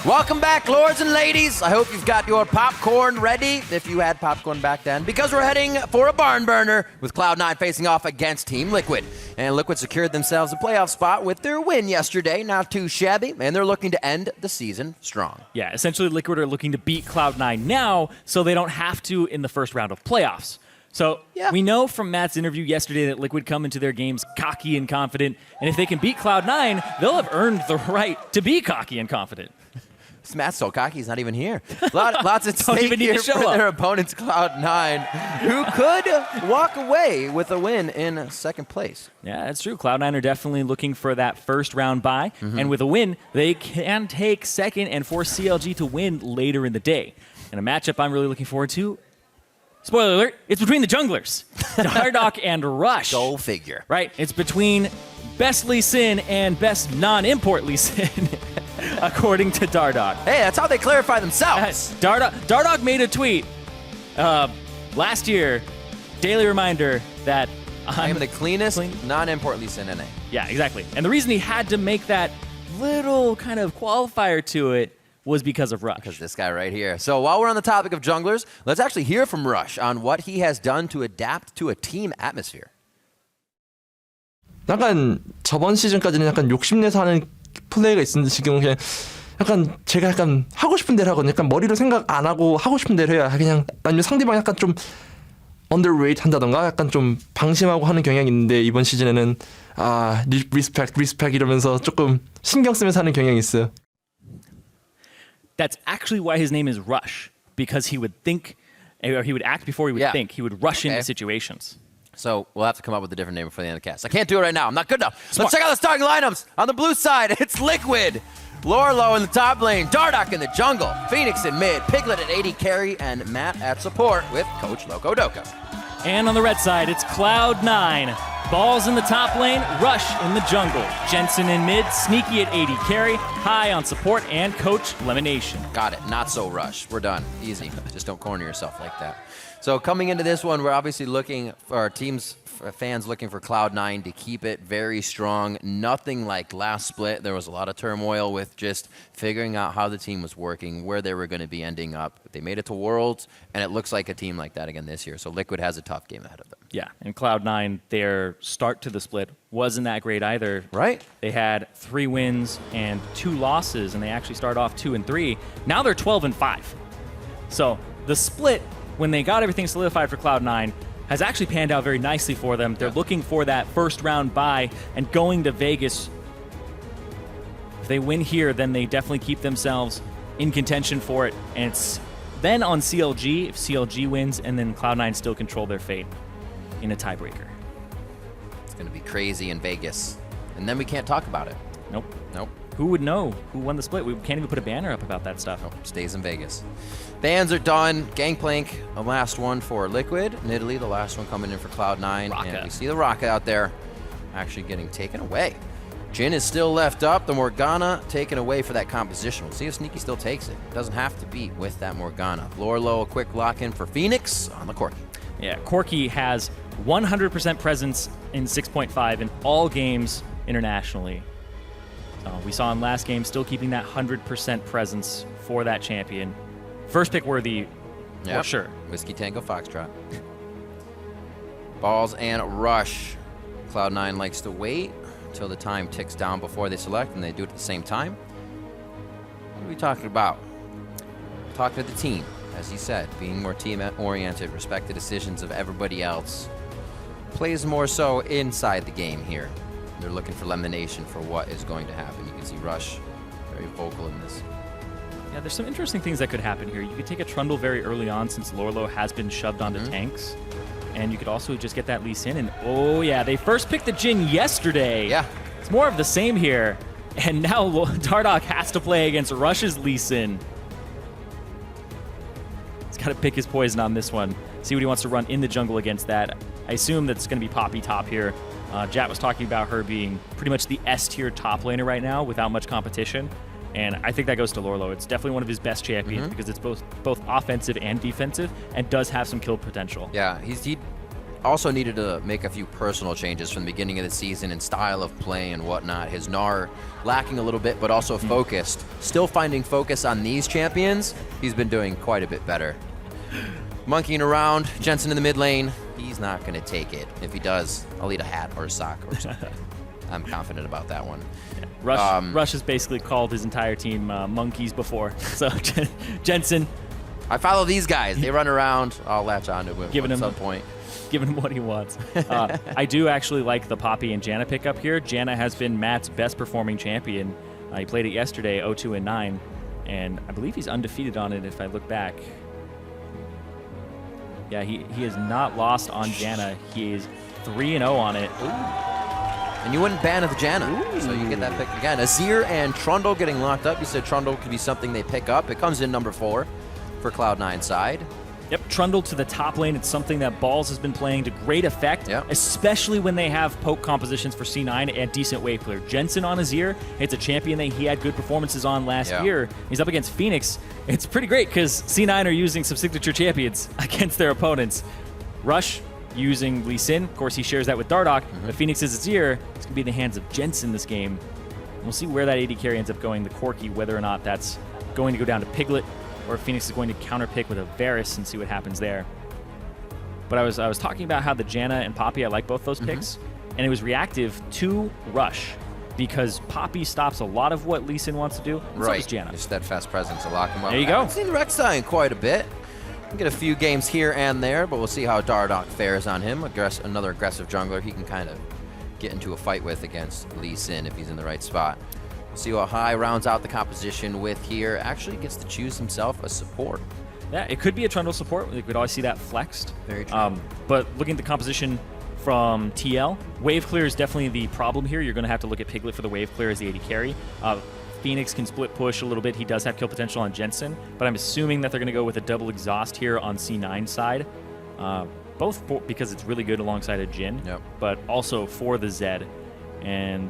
Welcome back, lords and ladies. I hope you've got your popcorn ready, if you had popcorn back then, because we're heading for a barn burner with Cloud9 facing off against Team Liquid. And Liquid secured themselves a playoff spot with their win yesterday, not too shabby, and they're looking to end the season strong. Yeah, essentially Liquid are looking to beat Cloud9 now so they don't have to in the first round of playoffs. So we know from Matt's interview yesterday that Liquid come into their games cocky and confident, and if they can beat Cloud9, they'll have earned the right to be cocky and confident. Matt's so cocky, he's not even here. Lots at stake here for their opponents, Cloud9, who could walk away with a win in second place. Yeah, that's true. Cloud9 are definitely looking for that first round bye, and with a win, they can take second and force CLG to win later in the day. And a matchup I'm really looking forward to, spoiler alert, it's between the junglers, Dardoch and Rush. Go figure. Right, it's between best Lee Sin and best non-import Lee Sin. According to Dardoch. Hey, that's how they clarify themselves. Dardoch made a tweet last year, daily reminder that I'm the cleanest non-import Lee Sin NA. Yeah, exactly. And the reason he had to make that little kind of qualifier to it was because of Rush. Because this guy right here. So while we're on the topic of junglers, let's actually hear from Rush on what he has done to adapt to a team atmosphere. 약간 저번 시즌까지는 약간 욕심내서 하는 플레이가 있었는데 지금은 그냥 약간 제가 약간 하고 싶은 대로 하거든요. 약간 머리로 생각 안 하고 하고 싶은 대로 해야 그냥 아니면 상대방 약간 좀 underrate 한다던가 약간 좀 방심하고 하는 경향이 있는데 이번 시즌에는 리스펙 이러면서 조금 신경 쓰면서 하는 경향이 있어요. That's actually why his name is Rush, because he would think, or he would act before he would think. He would rush into situations. So we'll have to come up with a different name before the end of the cast. I can't do it right now. I'm not good enough. Let's check out the starting lineups. On the blue side, it's Liquid. Lorlo in the top lane, Dardoch in the jungle, Phoenix in mid, Piglet at 80 carry, and Matt at support with Coach Loco Doco. And on the red side, it's Cloud9. Balls in the top lane, Rush in the jungle, Jensen in mid, Sneaky at 80 carry, High on support, and Coach Lemonation. Got it. Not so Rush. We're done. Easy. Just don't corner yourself like that. So coming into this one, we're obviously looking for our teams, fans looking for Cloud9 to keep it very strong. Nothing like last split. There was a lot of turmoil with just figuring out how the team was working, where they were going to be ending up. They made it to Worlds, and it looks like a team like that again this year. So Liquid has a tough game ahead of them. Yeah, and Cloud9, their start to the split wasn't that great either. Right. They had 3 wins and 2 losses, and they actually started off 2-3. Now they're 12-5. So the split, when they got everything solidified for Cloud9, has actually panned out very nicely for them. They're looking for that first round bye and going to Vegas. If they win here, then they definitely keep themselves in contention for it. And it's then on CLG, if CLG wins, and then Cloud9 still control their fate in a tiebreaker. It's going to be crazy in Vegas. And then we can't talk about it. Nope. Nope. Who would know who won the split? We can't even put a banner up about that stuff. Nope. Stays in Vegas. Bans are done. Gangplank, the last one for Liquid. Nidalee, the last one coming in for Cloud9. Raka. And we see the Raka out there actually getting taken away. Jhin is still left up. The Morgana taken away for that composition. We'll see if Sneaky still takes it. Doesn't have to be with that Morgana. Lorlo, a quick lock-in for Phoenix on the Corki. Yeah, Corki has 100% presence in 6.5 in all games internationally. We saw him last game still keeping that 100% presence for that champion. First pick worthy, for sure. Whiskey Tango Foxtrot. Balls and Rush. Cloud9 likes to wait until the time ticks down before they select, and they do it at the same time. What are we talking about? Talk to the team, as he said, being more team-oriented, respect the decisions of everybody else. Plays more so inside the game here. They're looking for Lemonation for what is going to happen. You can see Rush very vocal in this. Yeah, there's some interesting things that could happen here. You could take a Trundle very early on since Lorlo has been shoved onto tanks. And you could also just get that Lee Sin. And oh yeah, they first picked the Jhin yesterday. Yeah. It's more of the same here. And now Dardoch has to play against Rush's Lee Sin. He's got to pick his poison on this one. See what he wants to run in the jungle against that. I assume that's going to be Poppy top here. Jat was talking about her being pretty much the S-tier top laner right now without much competition. And I think that goes to Lorlo. It's definitely one of his best champions because it's both offensive and defensive and does have some kill potential. Yeah, he also needed to make a few personal changes from the beginning of the season in style of play and whatnot. His Gnar lacking a little bit, but also focused. Still finding focus on these champions. He's been doing quite a bit better. Monkeying around, Jensen in the mid lane. He's not going to take it. If he does, I'll eat a hat or a sock or something. I'm confident about that one. Yeah. Rush has basically called his entire team monkeys before. So Jensen. I follow these guys. They run around. I'll latch onto him at some point. Giving him what he wants. I do actually like the Poppy and Janna pickup here. Janna has been Matt's best performing champion. He played it yesterday, 0-2-9, and I believe he's undefeated on it if I look back. Yeah, he has not lost on Janna. He is 3-0 on it. Ooh. And you wouldn't ban the Janna, so you get that pick again. Azir and Trundle getting locked up. You said Trundle could be something they pick up. It comes in number 4 for Cloud9 side. Yep, Trundle to the top lane. It's something that Balls has been playing to great effect, especially when they have poke compositions for C9 and decent wave clear. Jensen on Azir, it's a champion that he had good performances on last year. He's up against Phoenix. It's pretty great because C9 are using some signature champions against their opponents. Rush using Lee Sin. Of course, he shares that with Dardoch, but Phoenix's Azir, it's going to be in the hands of Jensen this game. We'll see where that AD carry ends up going, the Corki, whether or not that's going to go down to Piglet, or if Phoenix is going to counterpick with a Varus and see what happens there. But I was talking about how the Janna and Poppy, I like both those picks, and it was reactive to Rush because Poppy stops a lot of what Lee Sin wants to do, and so does Janna. His steadfast presence to lock him up. There you go. I've seen Rek'Sai quite a bit. We'll get a few games here and there, but we'll see how Dardoch fares on him. Another aggressive jungler he can kind of get into a fight with against Lee Sin if he's in the right spot. See what High rounds out the composition with here. Actually gets to choose himself a support. Yeah, it could be a Trundle support. We could always see that flexed. Very true. But looking at the composition from TL, wave clear is definitely the problem here. You're going to have to look at Piglet for the wave clear as the AD carry. Phoenix can split push a little bit. He does have kill potential on Jensen, but I'm assuming that they're going to go with a double exhaust here on C9 side. Both because it's really good alongside a Jhin, but also for the Zed. And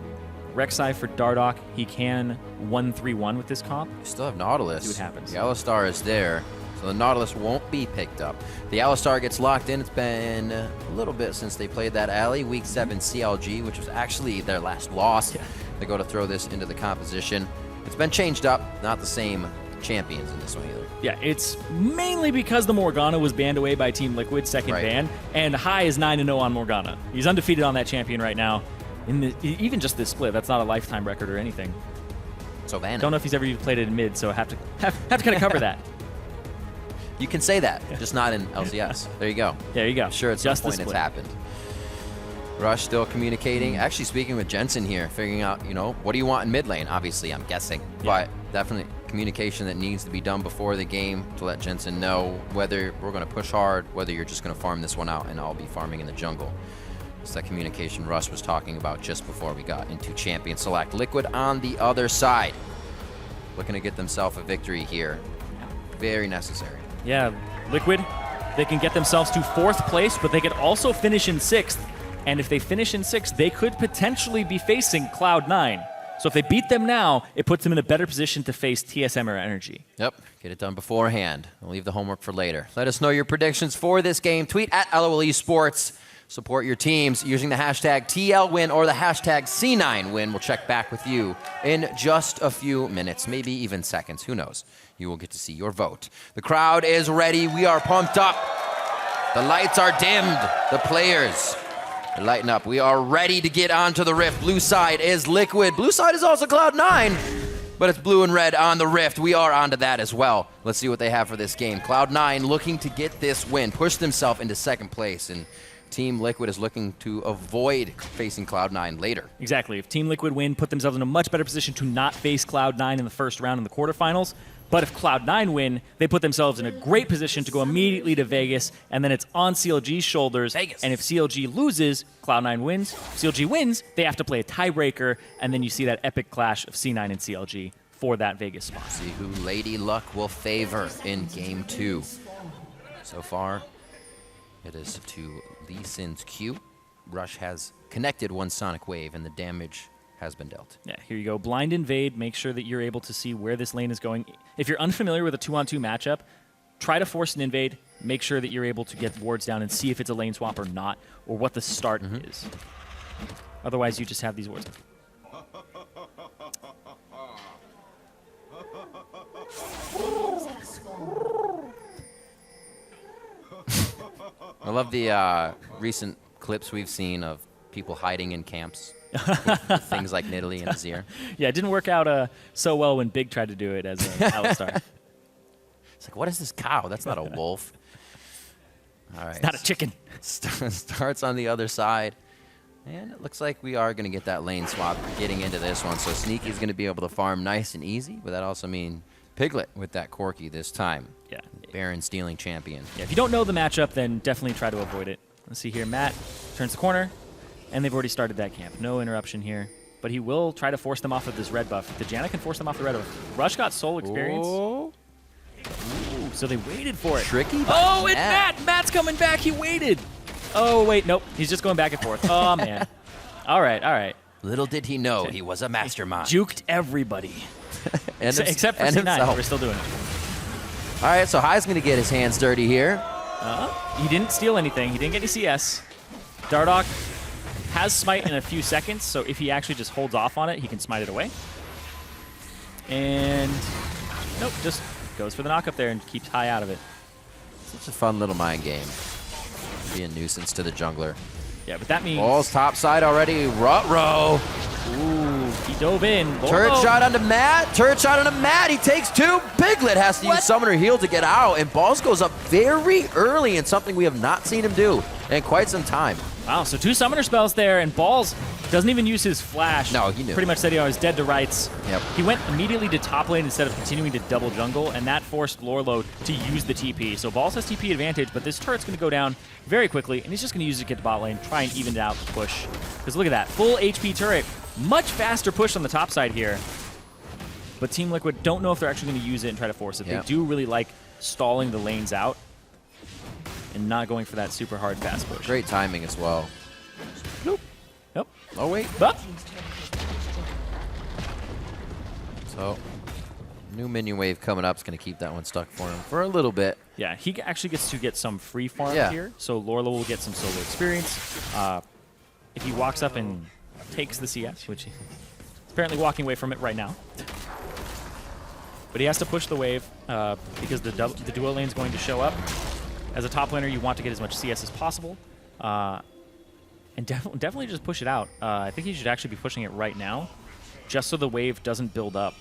Rek'Sai for Dardoch, he can 1-3-1 with this comp. You still have Nautilus. See what happens. The Alistar is there, so the Nautilus won't be picked up. The Alistar gets locked in. It's been a little bit since they played that alley. Week 7 CLG, which was actually their last loss. They go to throw this into the composition. It's been changed up. Not the same champions in this one either. Yeah, it's mainly because the Morgana was banned away by Team Liquid, second ban, and High is 9-0 on Morgana. He's undefeated on that champion right now. Even just this split, that's not a lifetime record or anything. So Vanna. Don't know if he's ever even played it in mid, so I have to kind of cover that. You can say that, just not in LCS. There you go. There you go. I'm sure at some point it's happened. Rush still communicating. Actually speaking with Jensen here, figuring out, what do you want in mid lane? Obviously, I'm guessing. But definitely communication that needs to be done before the game to let Jensen know whether we're going to push hard, whether you're just going to farm this one out, and I'll be farming in the jungle. It's that communication Russ was talking about just before we got into Champion Select. Liquid on the other side. Looking to get themselves a victory here. Very necessary. Yeah, Liquid, they can get themselves to 4th place, but they could also finish in 6th. And if they finish in 6th, they could potentially be facing Cloud9. So if they beat them now, it puts them in a better position to face TSM or Energy. Yep, get it done beforehand. I'll leave the homework for later. Let us know your predictions for this game. Tweet at LOL Esports. Support your teams using the hashtag TLWin or the hashtag C9Win. We'll check back with you in just a few minutes, maybe even seconds. Who knows? You will get to see your vote. The crowd is ready. We are pumped up. The lights are dimmed. The players are lighting up. We are ready to get onto the Rift. Blue side is Liquid. Blue side is also Cloud9, but it's blue and red on the Rift. We are onto that as well. Let's see what they have for this game. Cloud9 looking to get this win, push themselves into 2nd place, and Team Liquid is looking to avoid facing Cloud9 later. Exactly. If Team Liquid win, put themselves in a much better position to not face Cloud9 in the first round in the quarterfinals. But if Cloud9 win, they put themselves in a great position to go immediately to Vegas, and then it's on CLG's shoulders. Vegas. And if CLG loses, Cloud9 wins. If CLG wins, they have to play a tiebreaker, and then you see that epic clash of C9 and CLG for that Vegas spot. See who Lady Luck will favor in Game 2. So far, it is to Lee Sin's Q. Rush has connected one Sonic Wave, and the damage has been dealt. Yeah, here you go. Blind invade. Make sure that you're able to see where this lane is going. If you're unfamiliar with a 2-on-2 matchup, try to force an invade. make sure that you're able to get wards down and see if it's a lane swap or not, or what the start is. Otherwise, you just have these wards. I love the recent clips we've seen of people hiding in camps with things like Nidalee and Azir. Yeah, it didn't work out so well when Big tried to do it as an Alistar. It's like, what is this cow? That's not a wolf. All right. It's not a chicken. Starts on the other side. And it looks like we are going to get that lane swap getting into this one. So Sneaky's going to be able to farm nice and easy, but that also means Piglet with that Corki this time. Yeah. Baron stealing champion. Yeah, if you don't know the matchup, then definitely try to avoid it. Let's see here. Matt turns the corner, and they've already started that camp. No interruption here. But he will try to force them off of this red buff. If the Janna can force them off the red buff. Rush got soul experience. Oh. Ooh, so they waited for it. Tricky. Oh, it's Matt. Matt's coming back. He waited. Oh, wait. Nope. He's just going back and forth. Oh, man. All right. All right. Little did he know he was a mastermind. Juked everybody. Except for and C9. We're still doing it. All right, so High's going to get his hands dirty here. He didn't steal anything. He didn't get any CS. Dardoch has smite in a few seconds, so if he actually just holds off on it, he can smite it away. And nope, just goes for the knock up there and keeps High out of it. Such a fun little mind game. Be a nuisance to the jungler. Yeah, but that means... Balls top side already. Ruh-roh. Ooh, he dove in. Turret shot onto Matt. Turret shot onto Matt. He takes two. Piglet has to use Summoner Heal to get out, and Balls goes up very early in something we have not seen him do in quite some time. Wow, so 2 summoner spells there, and Balls doesn't even use his flash. No, he knew. Pretty much said he was dead to rights. Yep. He went immediately to top lane instead of continuing to double jungle, and that forced Lorlo to use the TP. So Balls has TP advantage, but this turret's going to go down very quickly, and he's just going to use it to get to bot lane, try and even it out the push. Because look at that, full HP turret. Much faster push on the top side here. But Team Liquid don't know if they're actually going to use it and try to force it. Yep. They do really like stalling the lanes out and not going for that super hard fast push. Great timing as well. Nope. Nope. Oh, wait. But So, new minion wave coming up is going to keep that one stuck for him for a little bit. yeah, he actually gets to get some free farm Yeah. here. So Lorla will get some solo experience. If he walks up and takes the CS, which he's apparently walking away from it right now. But he has to push the wave because the duo lane is going to show up. As a top laner, you want to get as much CS as possible. And definitely just push it out. I think he should actually be pushing it right now, just so the wave doesn't build up.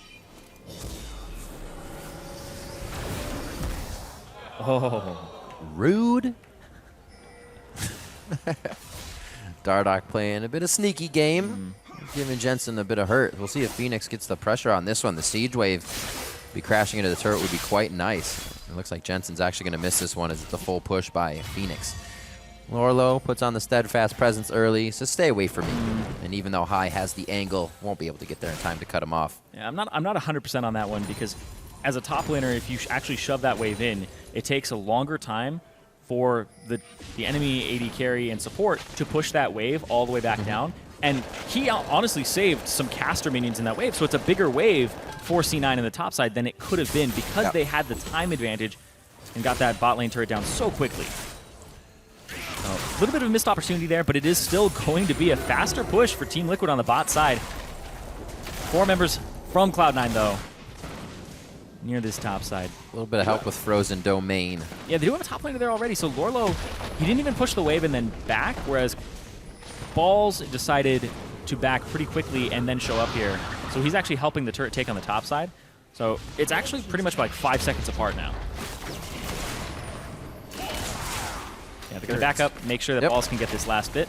Oh. Rude. Dardoch playing a bit of sneaky game, giving Jensen a bit of hurt. We'll see if Phoenix gets the pressure on this one. The siege wave be crashing into the turret would be quite nice. It looks like Jensen's actually going to miss this one as it's a full push by Phoenix. Lorlo puts on the steadfast presence early, so stay away from me. And even though High has the angle, won't be able to get there in time to cut him off. Yeah, I'm not 100% on that one because as a top laner, if you actually shove that wave in, it takes a longer time for the enemy AD carry and support to push that wave all the way back down. And he honestly saved some caster minions in that wave, so it's a bigger wave for C9 in the top side than it could have been because they had the time advantage and got that bot lane turret down so quickly. A little bit of a missed opportunity there, but it is still going to be a faster push for Team Liquid on the bot side. 4 members from Cloud9, though, near this top side. A little bit of help with Frozen Domain. Yeah, they do have a top laner there already, so Lorlo, he didn't even push the wave and then back, whereas Balls decided to back pretty quickly and then show up here. So he's actually helping the turret take on the top side. So it's actually pretty much like 5 seconds apart now. Yeah, they're going to back up, make sure that Balls can get this last bit.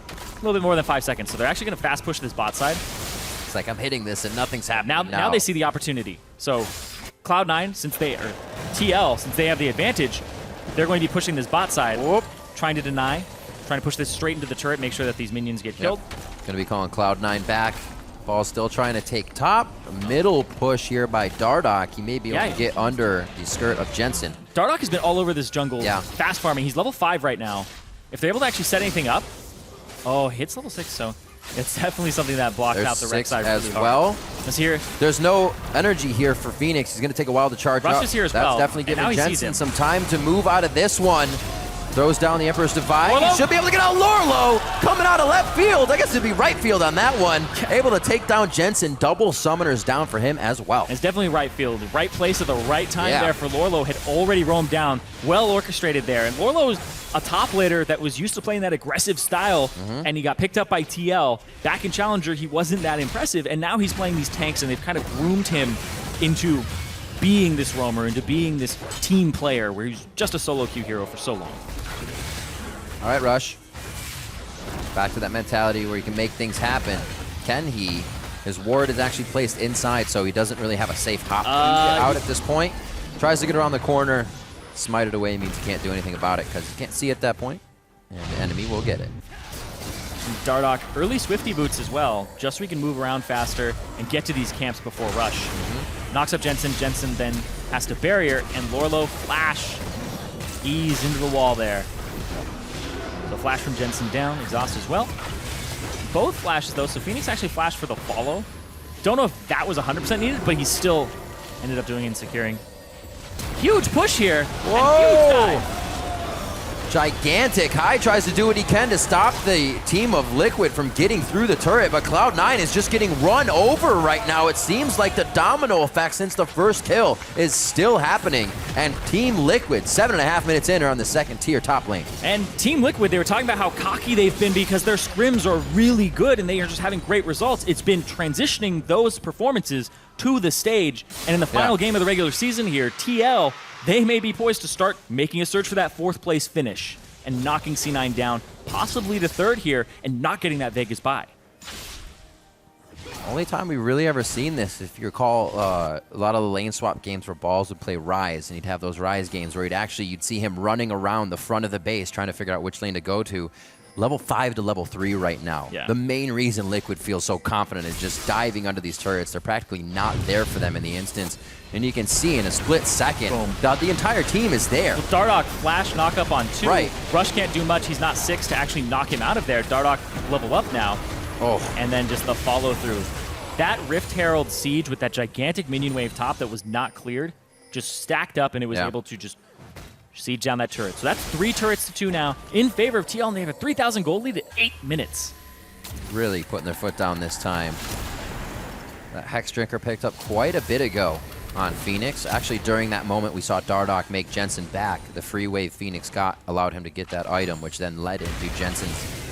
A little bit more than 5 seconds, so they're actually going to fast push this bot side. It's like, I'm hitting this and nothing's happening. Now they see the opportunity. So Cloud9, since they are TL, since they have the advantage, they're going to be pushing this bot side, trying to deny, trying to push this straight into the turret, make sure that these minions get killed. Going to be calling Cloud9 back. Ball's still trying to take top. Middle push here by Dardoch. He may be able to get under the skirt of Jensen. Dardoch has been all over this jungle, fast farming. He's level 5 right now. If they're able to actually set anything up, oh, hits level 6, so It's definitely something that blocked There's out the Rex 6 side as really hard. well. Let's hear. There's no energy here for Phoenix. He's going to take a while to charge Rush up. is here as That's well, definitely and now giving he sees Jensen him. some time to move out of this one. Throws down the Emperor's Divide. Lorlo. He should be able to get out Lorlo coming out of left field. I guess it'd be right field on that one. Able to take down Jensen. Double summoners down for him as well. It's definitely right field. Right place at the right time Yeah. there for Lorlo. Had already roamed down. Well orchestrated there. And Lorlo's a top laner that was used to playing that aggressive style, and he got picked up by TL. Back in Challenger, he wasn't that impressive, and now he's playing these tanks, and they've kind of groomed him into being this roamer, into being this team player where he's just a solo queue hero for so long. All right, Rush. Back to that mentality where he can make things happen. Can he? His ward is actually placed inside, so he doesn't really have a safe hop to get out at this point. Tries to get around the corner. Smite it away means he can't do anything about it because he can't see at that point, and the enemy will get it. Dardoch, early Swifty boots as well, just so he can move around faster and get to these camps before Rush. Knocks up Jensen. Jensen then has to barrier, and Lorlo flash. Ease into the wall there. So flash from Jensen down, exhaust as well. Both flashes though, so Phoenix actually flashed for the follow. Don't know if that was 100% needed, but he still ended up doing it and securing. Huge push here. Whoa! And huge dive. Gigantic. High tries to do what he can to stop the team of Liquid from getting through the turret, but Cloud9 is just getting run over right now. It seems like the domino effect since the first kill is still happening. And Team Liquid, 7.5 minutes in, are on the second tier top lane. And Team Liquid, they were talking about how cocky they've been because their scrims are really good and they are just having great results. It's been transitioning those performances to the stage. And in the final game of the regular season here, TL, they may be poised to start making a search for that 4th place finish and knocking C9 down, possibly to 3rd here, and not getting that Vegas bye. Only time we really ever seen this, if you recall, a lot of the lane swap games where Balls would play Rise, and he'd have those Rise games where you'd see him running around the front of the base trying to figure out which lane to go to. Level 5 to level 3 right now. Yeah. The main reason Liquid feels so confident is just diving under these turrets. They're practically not there for them in the instance. And you can see in a split second, the entire team is there. With Dardoch flash knock up on 2. Right. Rush can't do much. He's not 6 to actually knock him out of there. Dardoch level up now. Oh. And then just the follow through. That Rift Herald siege with that gigantic minion wave top that was not cleared just stacked up, and it was able to just siege down that turret. So that's 3 turrets to 2 now in favor of TL, and they have a 3,000 gold lead at 8 minutes. Really putting their foot down this time. That Hex Drinker picked up quite a bit ago on Phoenix. Actually, during that moment, we saw Dardoch make Jensen back. The free wave Phoenix got allowed him to get that item, which then led into Jensen's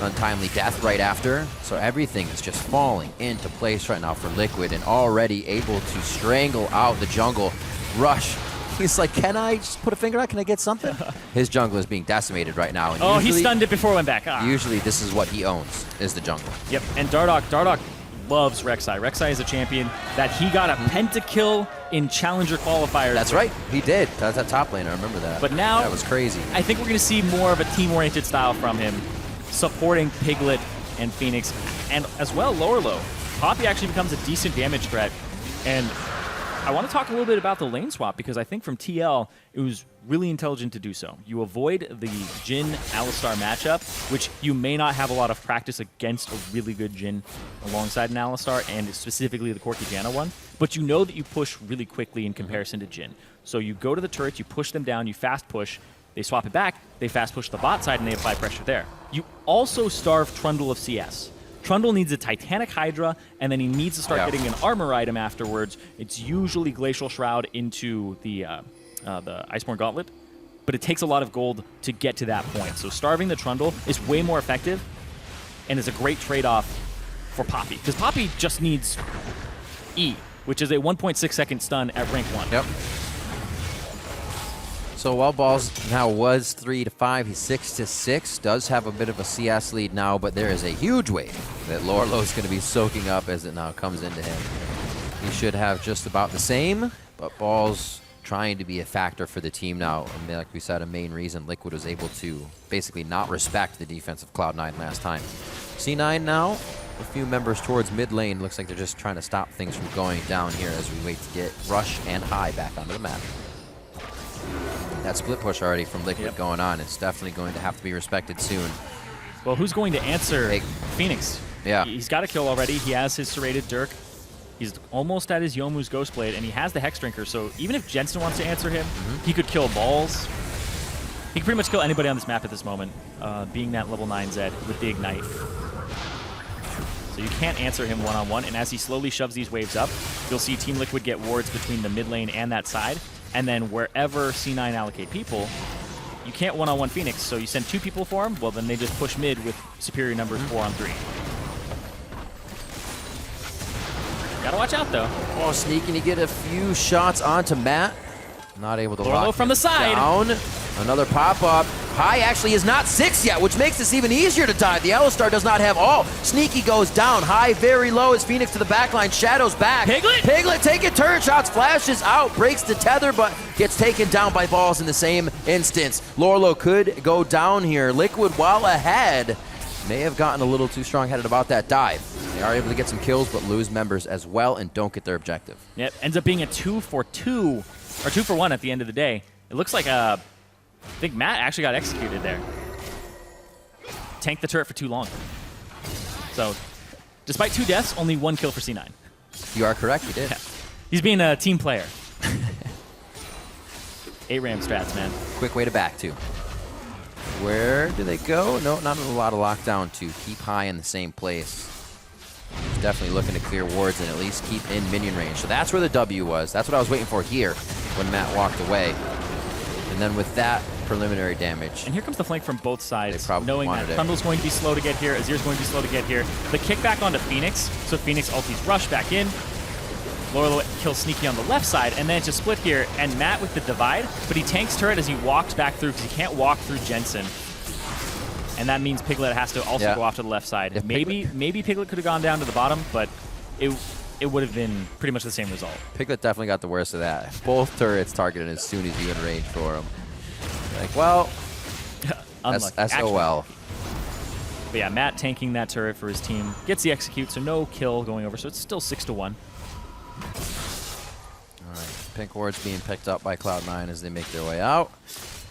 untimely death right after. So everything is just falling into place right now for Liquid, and already able to strangle out the jungle. Rush. He's like, can I just put a finger out? Can I get something? His jungle is being decimated right now. And he stunned it before it went back. Usually this is what he owns, is the jungle. Yep, and Dardoch loves Rek'Sai. Rek'Sai is a champion that he got a pentakill in Challenger qualifiers. That's right, he did. That's a top lane, I remember that. But now, that was crazy. I think we're going to see more of a team-oriented style from him, supporting Piglet and Phoenix, and as well Lorlo. Poppy actually becomes a decent damage threat, and I want to talk a little bit about the lane swap because I think from TL, it was really intelligent to do so. You avoid the Jhin Alistar matchup, which you may not have a lot of practice against a really good Jhin alongside an Alistar, and specifically the Corki Janna one, but you know that you push really quickly in comparison to Jhin. So you go to the turrets, you push them down, you fast push, they swap it back, they fast push the bot side, and they apply pressure there. You also starve Trundle of CS. Trundle needs a Titanic Hydra, and then he needs to start getting an armor item afterwards. It's usually Glacial Shroud into the Iceborne Gauntlet, but it takes a lot of gold to get to that point. So starving the Trundle is way more effective, and is a great trade-off for Poppy, because Poppy just needs E, which is a 1.6 second stun at rank 1. Yep. So while Balls now was 3-5, he's 6-6. Does have a bit of a CS lead now, but there is a huge wave that Lorlo's going to be soaking up as it now comes into him. He should have just about the same, but Balls trying to be a factor for the team now. And like we said, a main reason Liquid was able to basically not respect the defense of Cloud9 last time. C9 now, a few members towards mid lane. Looks like they're just trying to stop things from going down here as we wait to get Rush and High back onto the map. That split push already from Liquid going on. It's definitely going to have to be respected soon. Well, who's going to answer Hey. Phoenix? Yeah. He's got a kill already. He has his serrated Dirk. He's almost at his Youmuu's Ghostblade, and he has the Hex Drinker, so even if Jensen wants to answer him, he could kill Balls. He can pretty much kill anybody on this map at this moment, being that level 9 Zed with the Ignite. So you can't answer him one-on-one, and as he slowly shoves these waves up, you'll see Team Liquid get wards between the mid lane and that side, and then wherever C9 allocate people, you can't one-on-one Phoenix, so you send 2 people for him, well then they just push mid with superior numbers 4-on-3. Gotta watch out, though. Oh, sneaking to get a few shots onto Matt. Not able to Lorlo lock from him the side. down. Another pop-up. High actually is not 6 yet, which makes this even easier to dive. The Alistar does not have all. Sneaky goes down. High very low as Phoenix to the backline. Shadows back. Piglet! Piglet taking turn shots. Flashes out. Breaks the tether, but gets taken down by Balls in the same instance. Lorlo could go down here. Liquid, while ahead, may have gotten a little too strong-headed about that dive. They are able to get some kills, but lose members as well and don't get their objective. Yep, ends up being a 2-for-2, or 2-for-1 at the end of the day. It looks like I think Matt actually got executed there. Tanked the turret for too long. So, despite 2 deaths, only 1 kill for C9. You are correct, you did. Yeah. He's being a team player. 8 Ram strats, man. Quick way to back to. Where do they go? No, not a lot of lockdown to keep high in the same place. He's definitely looking to clear wards and at least keep in minion range. So that's where the W was. That's what I was waiting for here when Matt walked away. And then with that preliminary damage. And here comes the flank from both sides, probably knowing wanted that it. Trundle's going to be slow to get here, Azir's going to be slow to get here. The kickback onto Phoenix, so Phoenix ultis rush back in. Lorlo kills Sneaky on the left side, and then it's a split here, and Matt with the divide, but he tanks turret as he walks back through because he can't walk through Jensen. And that means Piglet has to also go off to the left side. If maybe Piglet could have gone down to the bottom, but it would have been pretty much the same result. Piglet definitely got the worst of that. Both turrets targeted as soon as you in range for him. Like, well, Unlucky. SOL. But yeah, Matt tanking that turret for his team. Gets the execute, so no kill going over, so it's still 6-1. All right, pink wards being picked up by Cloud9 as they make their way out.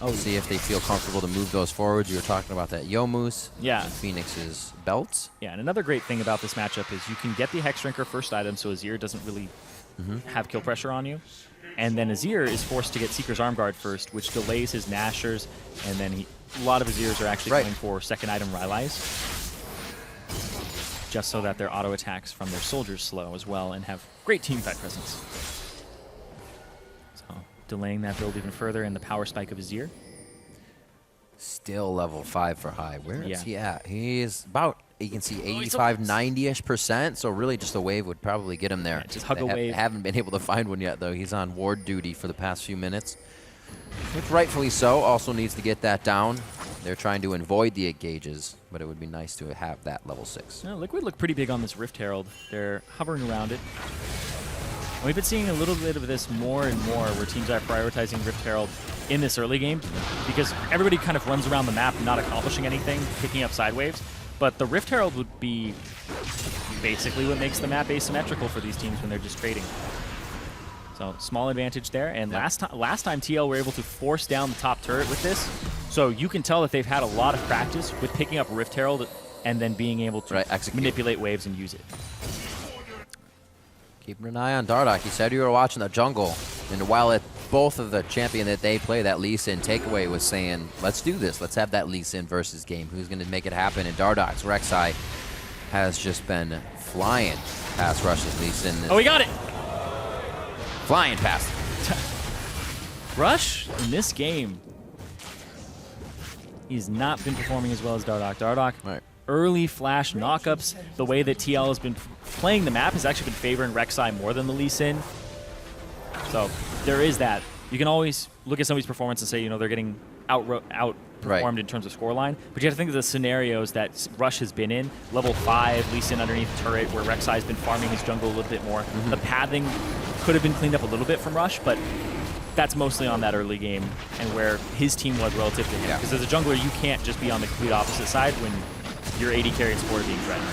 Oh, see if they feel comfortable to move those forward. You were talking about that Youmuu's and Phoenix's belts. Yeah, and another great thing about this matchup is you can get the Hex Drinker first item, so Azir doesn't really have kill pressure on you. And then Azir is forced to get Seeker's Arm Guard first, which delays his Nashers, and then a lot of Azirs are actually going for second item Rylai's, just so that their auto attacks from their soldiers slow as well and have great teamfight presence. So delaying that build even further, and the power spike of Azir. Still level 5 for high. Where is he at? He is about, you can see 85, 90-ish%. So really just a wave would probably get him there. Yeah, just hug a wave. Haven't been able to find one yet, though. He's on ward duty for the past few minutes. Which rightfully so. Also needs to get that down. They're trying to avoid the engages, but it would be nice to have that level 6. No, Liquid look pretty big on this Rift Herald. They're hovering around it. And we've been seeing a little bit of this more and more, where teams are prioritizing Rift Herald in this early game, because everybody kind of runs around the map not accomplishing anything, picking up side waves. But the Rift Herald would be basically what makes the map asymmetrical for these teams when they're just trading. So small advantage there. And last time TL were able to force down the top turret with this. So you can tell that they've had a lot of practice with picking up Rift Herald and then being able to manipulate waves and use it. Keeping an eye on Dardoch. He said you were watching the jungle. And while both of the champion that they play, that Lee Sin takeaway, was saying, let's do this. Let's have that Lee Sin versus game. Who's going to make it happen? And Dardoch's Rek'Sai has just been flying past Rush's Lee Sin. Oh, we got it! Flying past. Rush, in this game, he's not been performing as well as Dardoch. Dardoch, early flash knockups. The way that TL has been playing the map has actually been favoring Rek'Sai more than the Lee Sin. So there is that. You can always look at somebody's performance and say, you know, they're getting outperformed in terms of scoreline. But you have to think of the scenarios that Rush has been in. Level 5, Lee Sin underneath the turret, where Rek'Sai's been farming his jungle a little bit more. The pathing could have been cleaned up a little bit from Rush, but that's mostly on that early game and where his team was relative to him. Because as a jungler, you can't just be on the complete opposite side when your AD carry and support are being threatened.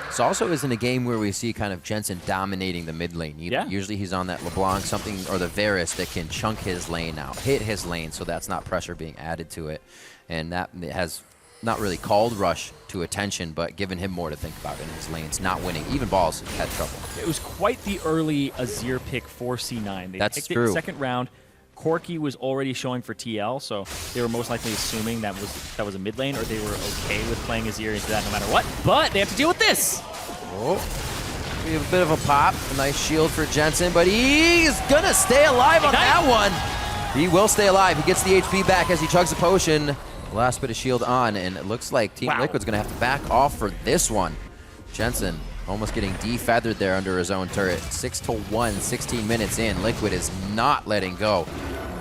This also isn't a game where we see kind of Jensen dominating the mid lane. Usually he's on that LeBlanc something, or the Varus that can chunk his lane out, hit his lane, so that's not pressure being added to it. And that has not really called Rush to attention, but given him more to think about in his lanes, not winning. Even Balls had trouble. It was quite the early Azir pick for C9. They That's picked true. it in the second round. Corki was already showing for TL, so they were most likely assuming that was a mid lane, or they were okay with playing Azir into that no matter what. But they have to deal with this. Oh, we have a bit of a pop. A nice shield for Jensen, but he's gonna stay alive on that one. He will stay alive. He gets the HP back as he chugs a potion. Last bit of shield on, and it looks like Team Liquid's gonna have to back off for this one. Jensen almost getting defeathered there under his own turret. 6-1, 16 minutes in. Liquid is not letting go.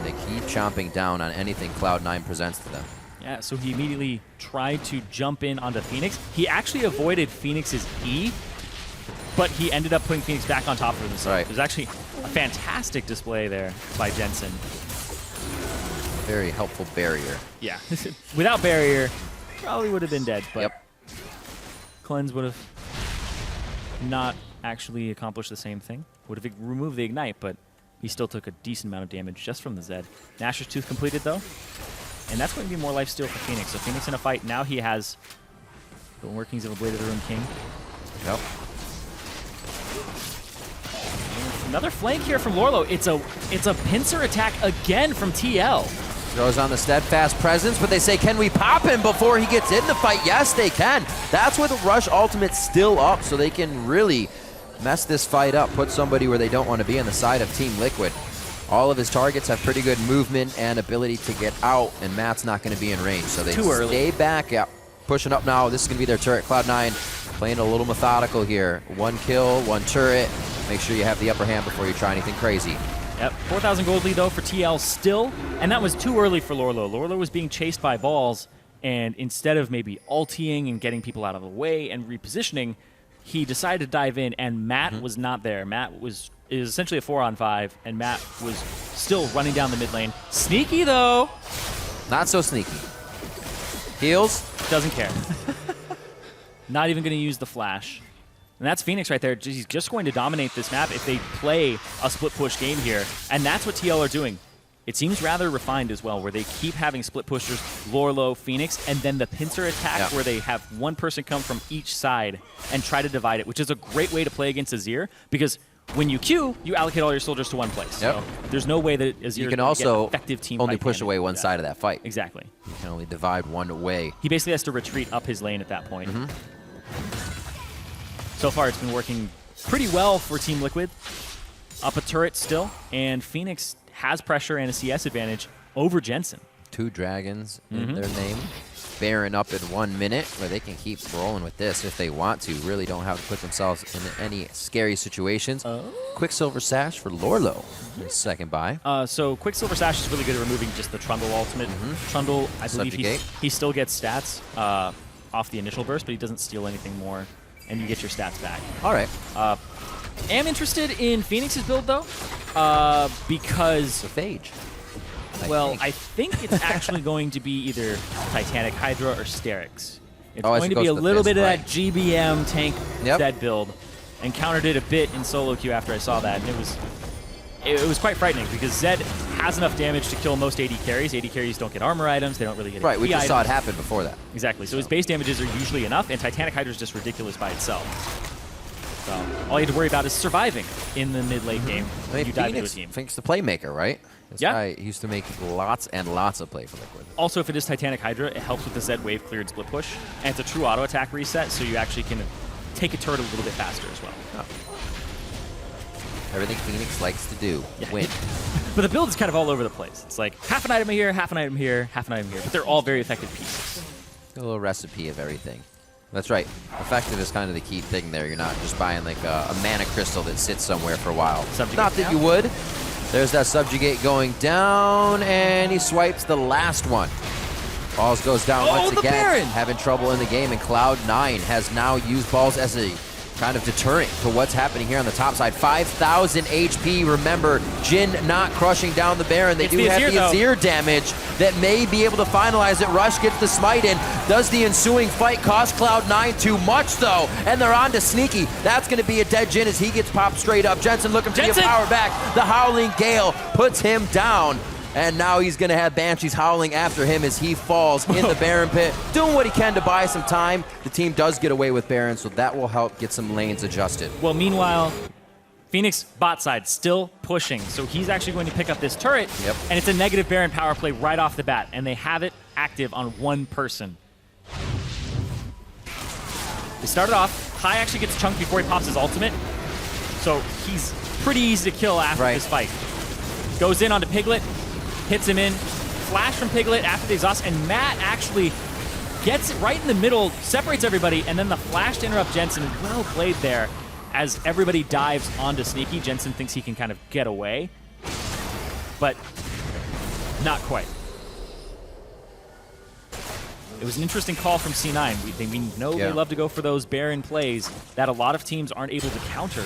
They keep chomping down on anything Cloud9 presents to them. Yeah, so he immediately tried to jump in onto Phoenix. He actually avoided Phoenix's E, but he ended up putting Phoenix back on top of himself. Right. It was actually a fantastic display there by Jensen. Very helpful barrier. Yeah, without barrier, probably would have been dead, but Yep. Cleanse would have not actually accomplished the same thing. Would have removed the Ignite, but he still took a decent amount of damage just from the Zed. Nashor's Tooth completed, though, and that's going to be more lifesteal for Phoenix. So Phoenix in a fight. Now he has the workings of a Blade of the Ruined King. Yep. Another flank here from Lorlo. It's a pincer attack again from TL. Throws on the steadfast presence, but they say, can we pop him before he gets in the fight? Yes, they can. That's where the Rush ultimate's still up, so they can really mess this fight up, put somebody where they don't want to be on the side of Team Liquid. All of his targets have pretty good movement and ability to get out, and Matt's not going to be in range, so they stay back. Yeah, pushing up now. This is going to be their turret. Cloud9 playing a little methodical here. 1 kill, 1 turret. Make sure you have the upper hand before you try anything crazy. Yep, 4,000 gold lead though for TL still, and that was too early for Lorlo. Lorlo was being chased by Balls, and instead of maybe ulting and getting people out of the way and repositioning, he decided to dive in, and Matt was not there. Matt is essentially a 4-on-5, and Matt was still running down the mid lane. Sneaky though. Not so sneaky. Heals. Doesn't care. Not even going to use the flash. And that's Phoenix right there. He's just going to dominate this map if they play a split push game here. And that's what TL are doing. It seems rather refined as well, where they keep having split pushers, Lorlo, Phoenix, and then the pincer attack where they have one person come from each side and try to divide it, which is a great way to play against Azir, because when you queue, you allocate all your soldiers to one place. Yep. So there's no way that Azir You can also get effective team only fight push damage away with one that. side of that fight. Exactly. You can only divide one way. He basically has to retreat up his lane at that point. So far, it's been working pretty well for Team Liquid. Up a turret still, and Phoenix has pressure and a CS advantage over Jensen. 2 dragons in their name. Baron up in 1 minute, where they can keep rolling with this if they want to. Really don't have to put themselves in any scary situations. Quicksilver Sash for Lorlo. Second buy. So Quicksilver Sash is really good at removing just the Trundle ultimate. Trundle, I believe Subjugate. he still gets stats off the initial burst, but he doesn't steal anything more, and you get your stats back. All right. Am interested in Phoenix's build, though, because... The Phage. I think it's actually going to be either Titanic Hydra or Sterix. It's Oh, I going see, to be goes a to the little fist, bit of right. that GBM tank Yep. Zed build. Encountered it a bit in solo queue after I saw that, and it was quite frightening because Zed has enough damage to kill most AD carries. AD carries don't get armor items, they don't really get Right, we AP just saw it items. happen before that. Exactly, so his base damages are usually enough, and Titanic Hydra is just ridiculous by itself. So all you have to worry about is surviving in the mid-late game I when mean, you dive into a team. Phoenix the playmaker, right? This Yeah. guy used to make lots and lots of play for Liquid. Also, if it is Titanic Hydra, it helps with the Zed wave cleared split push, and it's a true auto attack reset, so you actually can take a turret a little bit faster as well. Everything Phoenix likes to do, Yeah. win. But the build is kind of all over the place. It's like half an item here, half an item here, half an item here, but they're all very effective pieces. A little recipe of everything. That's right. Effective is kind of the key thing there. You're not just buying like a mana crystal that sits somewhere for a while. Subjugate Not that down. you would. There's that Subjugate going down, and he swipes the last one. Balls goes down once the again. Baron! Having trouble in the game, and Cloud9 has now used Balls as a kind of deterrent to what's happening here on the top side. 5,000 HP. Remember, Jin not crushing down the Baron. They It's do the have Azir, the though. Azir damage that may be able to finalize it. Rush gets the smite in. Does the ensuing fight cost Cloud9 too much, though? And they're on to Sneaky. That's going to be a dead Jin as he gets popped straight up. Jensen looking for the Jensen! power back. The Howling Gale puts him down. And now he's going to have Banshees howling after him as he falls in the Baron pit, doing what he can to buy some time. The team does get away with Baron, so that will help get some lanes adjusted. Well, meanwhile, Phoenix bot side still pushing, so he's actually going to pick up this turret, and it's a negative Baron power play right off the bat, and they have it active on one person. They started off, Hai actually gets chunked before he pops his ultimate, so he's pretty easy to kill after this fight. Goes in onto Piglet, hits him in, flash from Piglet after the exhaust, and Matt actually gets it right in the middle, separates everybody, and then the flash to interrupt Jensen. Well played there. As everybody dives onto Sneaky, Jensen thinks he can kind of get away, but not quite. It was an interesting call from C9. We know they love to go for those Baron plays that a lot of teams aren't able to counter.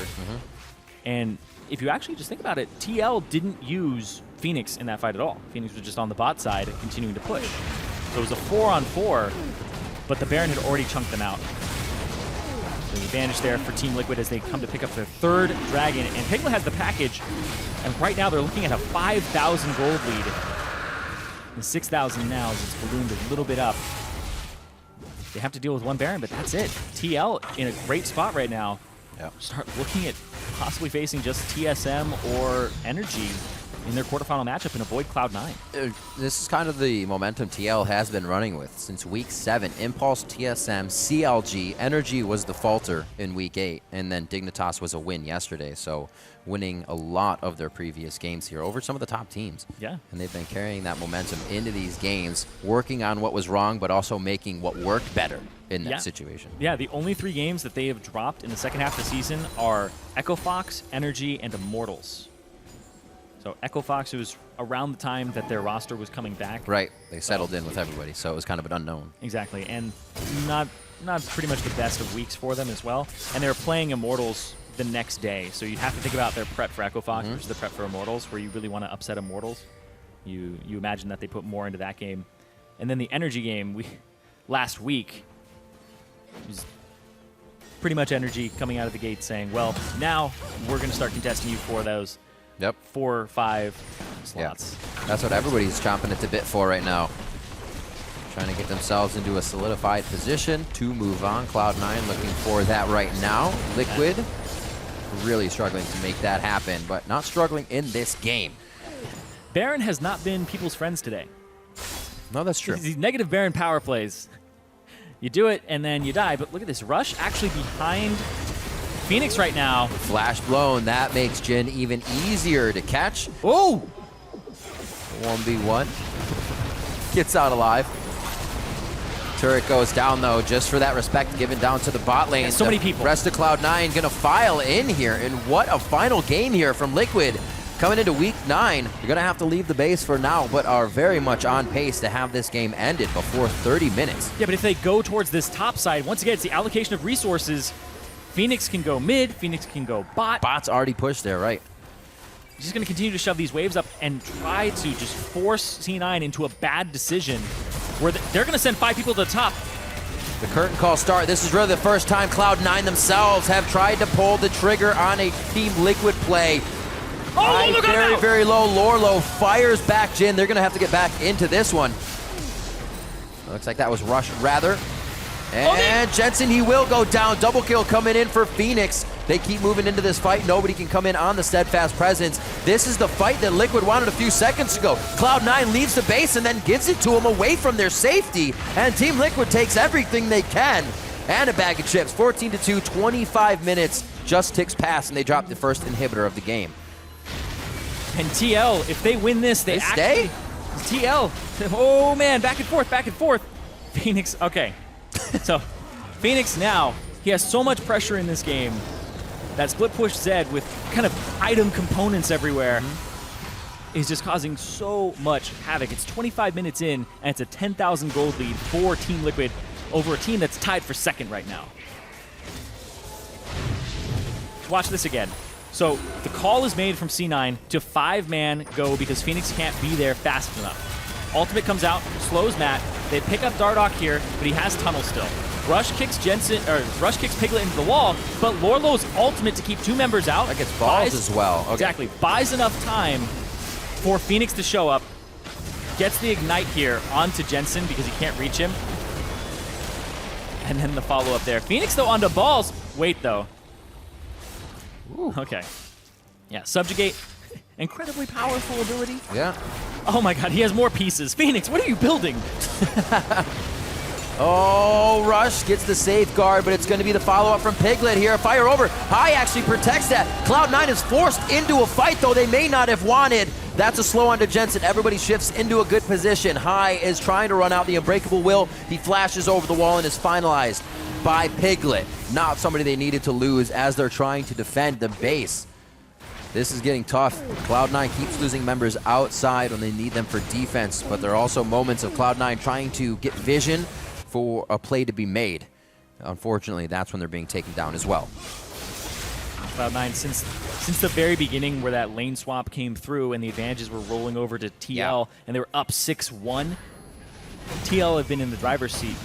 And if you actually just think about it, TL didn't use Phoenix in that fight at all. Phoenix was just on the bot side continuing to push. So it was a 4-on-4, but the Baron had already chunked them out. So the advantage there for Team Liquid as they come to pick up their third Dragon. And Piglet has the package, and right now they're looking at a 5,000 gold lead. And 6,000 now as it's ballooned a little bit up. They have to deal with one Baron, but that's it. TL in a great spot right now. Start looking at possibly facing just TSM or Energy in their quarterfinal matchup and avoid Cloud9. This is kind of the momentum TL has been running with since week 7. Impulse, TSM, CLG, Energy was the falter in week 8, and then Dignitas was a win yesterday. So winning a lot of their previous games here over some of the top teams. Yeah. And they've been carrying that momentum into these games, working on what was wrong, but also making what worked better in that situation. Yeah, the only 3 games that they have dropped in the second half of the season are Echo Fox, Energy, and Immortals. So Echo Fox, it was around the time that their roster was coming back. Right, they settled in with everybody, so it was kind of an unknown. Exactly, and not pretty much the best of weeks for them as well. And they were playing Immortals the next day, so you'd have to think about their prep for Echo Fox versus the prep for Immortals, where you really want to upset Immortals. You imagine that they put more into that game. And then the Energy game last week was pretty much Energy coming out of the gate saying, well, now we're going to start contesting you for those 4 or 5 slots. That's what everybody's chomping at the bit for right now. Trying to get themselves into a solidified position to move on. Cloud9 looking for that right now. Liquid really struggling to make that happen, but not struggling in this game. Baron has not been people's friends today. No, that's true. These negative Baron power plays. You do it, and then you die. But look at this. Rush actually behind Phoenix right now. Flash blown. That makes Jin even easier to catch. Oh! 1v1. Gets out alive. Turret goes down, though, just for that respect given down to the bot lane. So many people. Rest of Cloud9 going to file in here. And what a final game here from Liquid. Coming into week 9, you're going to have to leave the base for now, but are very much on pace to have this game ended before 30 minutes. Yeah, but if they go towards this top side, once again, it's the allocation of resources. Phoenix can go mid, Phoenix can go bot. Bot's already pushed there, right? Just going to continue to shove these waves up and try to just force C9 into a bad decision where they're going to send 5 people to the top. The curtain call start. This is really the first time Cloud9 themselves have tried to pull the trigger on a Team Liquid play. Oh, look very, out! very low. Lorlo fires back Jin. They're going to have to get back into this one. Looks like that was Rush, rather. And Jensen, he will go down. Double kill coming in for Phoenix. They keep moving into this fight. Nobody can come in on the Steadfast Presence. This is the fight that Liquid wanted a few seconds ago. Cloud9 leaves the base and then gives it to them away from their safety. And Team Liquid takes everything they can. And a bag of chips. 14-2, 25 minutes. Just ticks past, and they drop the first inhibitor of the game. And TL, if they win this, they stay? TL, oh man, back and forth, back and forth. Phoenix, okay. So, Phoenix now, he has so much pressure in this game. That split push Zed with kind of item components everywhere is just causing so much havoc. It's 25 minutes in, and it's a 10,000 gold lead for Team Liquid over a team that's tied for second right now. Watch this again. So the call is made from C9 to 5-man go because Phoenix can't be there fast enough. Ultimate comes out, slows Matt. They pick up Dardoch here, but he has tunnel still. Rush kicks Piglet into the wall, but Lorlo's ultimate to keep 2 members out. That gets balls as well. Okay. Exactly. Buys enough time for Phoenix to show up. gets the Ignite here onto Jensen because he can't reach him. And then the follow-up there. Phoenix, though, onto balls. Wait, though. Ooh. Okay. Yeah, Subjugate. Incredibly powerful ability. Yeah. Oh my god, he has more pieces. Phoenix, what are you building? Oh, Rush gets the safeguard, but it's going to be the follow-up from Piglet here. Fire over. High actually protects that. Cloud9 is forced into a fight, though they may not have wanted. That's a slow onto Jensen. Everybody shifts into a good position. High is trying to run out the Unbreakable Will. He flashes over the wall and is finalized by Piglet. Not somebody they needed to lose as they're trying to defend the base. This is getting tough. Cloud9 keeps losing members outside when they need them for defense, but there are also moments of Cloud9 trying to get vision for a play to be made. Unfortunately, that's when they're being taken down as well. Cloud9, since the very beginning where that lane swap came through and the advantages were rolling over to TL and they were up 6-1, TL have been in the driver's seat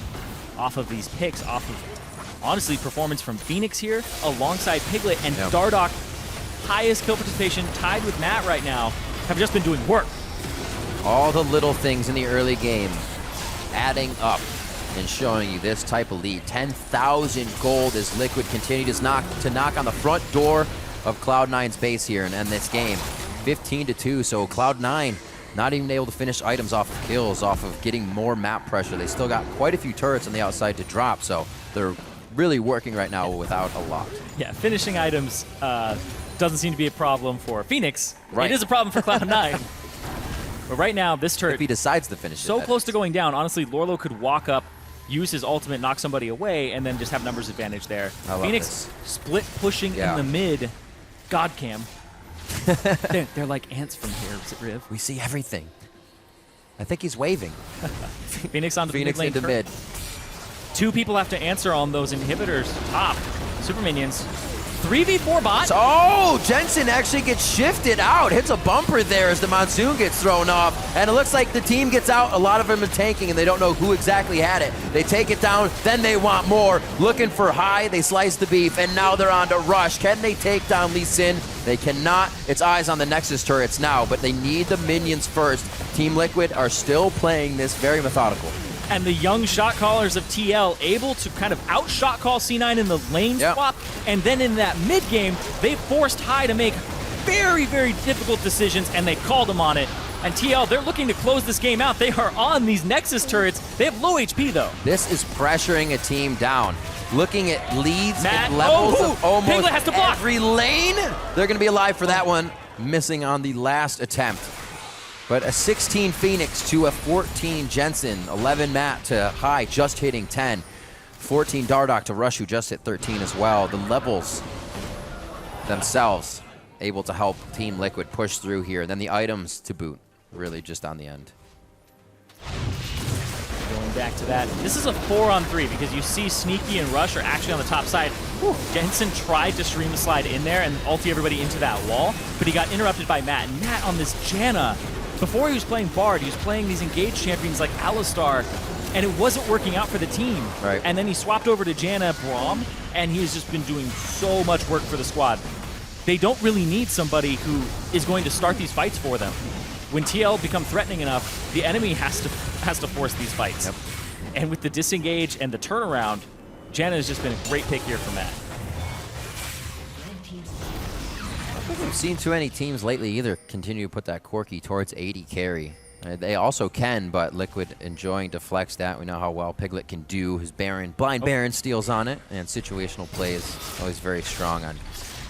off of these picks, off of, honestly, performance from Phoenix here alongside Piglet and Dardoch, highest kill participation, tied with Matt right now, have just been doing work. All the little things in the early game adding up and showing you this type of lead. 10,000 gold as Liquid continues to knock on the front door of Cloud9's base here and end this game. 15-2, so Cloud9 not even able to finish items off of kills, off of getting more map pressure. They still got quite a few turrets on the outside to drop, so they're really working right now without a lot. Yeah, finishing items doesn't seem to be a problem for Phoenix. Right. It is a problem for Cloud9. But right now, this turret if he decides to finish so it, close to going down. Honestly, Lorlo could walk up, use his ultimate, knock somebody away, and then just have numbers advantage there. Phoenix split pushing in the mid. God cam. they're like ants from here, is it Riv? We see everything. I think he's waving. Phoenix on the Phoenix mid lane. into mid. Two people have to answer on those inhibitors. Top. Super minions. 3v4 bot. Oh, Jensen actually gets shifted out. Hits a bumper there as the Monsoon gets thrown off. And it looks like the team gets out. A lot of them are tanking, and they don't know who exactly had it. They take it down, then they want more. Looking for High, they slice the beef, and now they're on to Rush. Can they take down Lee Sin? They cannot. It's eyes on the Nexus turrets now, but they need the minions first. Team Liquid are still playing this very methodical. And the young shot callers of TL able to kind of out-shot call C9 in the lane swap. And then in that mid-game, they forced High to make very, very difficult decisions, and they called him on it. And TL, they're looking to close this game out. They are on these Nexus turrets. They have low HP, though. This is pressuring a team down. Looking at leads Matt, and levels of almost Piglet has to block. every lane. They're going to be alive for that one. Missing on the last attempt. But a 16 Phoenix to a 14 Jensen, 11 Matt to High, just hitting 10. 14 Dardoch to Rush, who just hit 13 as well. The levels themselves able to help Team Liquid push through here. Then the items to boot, really just on the end. Going back to that, this is a 4-on-3 because you see Sneaky and Rush are actually on the top side. Whew. Jensen tried to stream the slide in there and ulti everybody into that wall, but he got interrupted by Matt. And Matt on this Janna, before he was playing Bard, he was playing these engaged champions like Alistar, and it wasn't working out for the team. Right. And then he swapped over to Janna Braum, and he has just been doing so much work for the squad. They don't really need somebody who is going to start these fights for them. When TL become threatening enough, the enemy has to force these fights. Yep. And with the disengage and the turnaround, Janna has just been a great pick here for Matt. I don't think we've seen too many teams lately either continue to put that Corki towards 80 carry. They also can, but Liquid enjoying to flex that. We know how well Piglet can do. His Baron, blind Baron steals on it, and situational play is always very strong on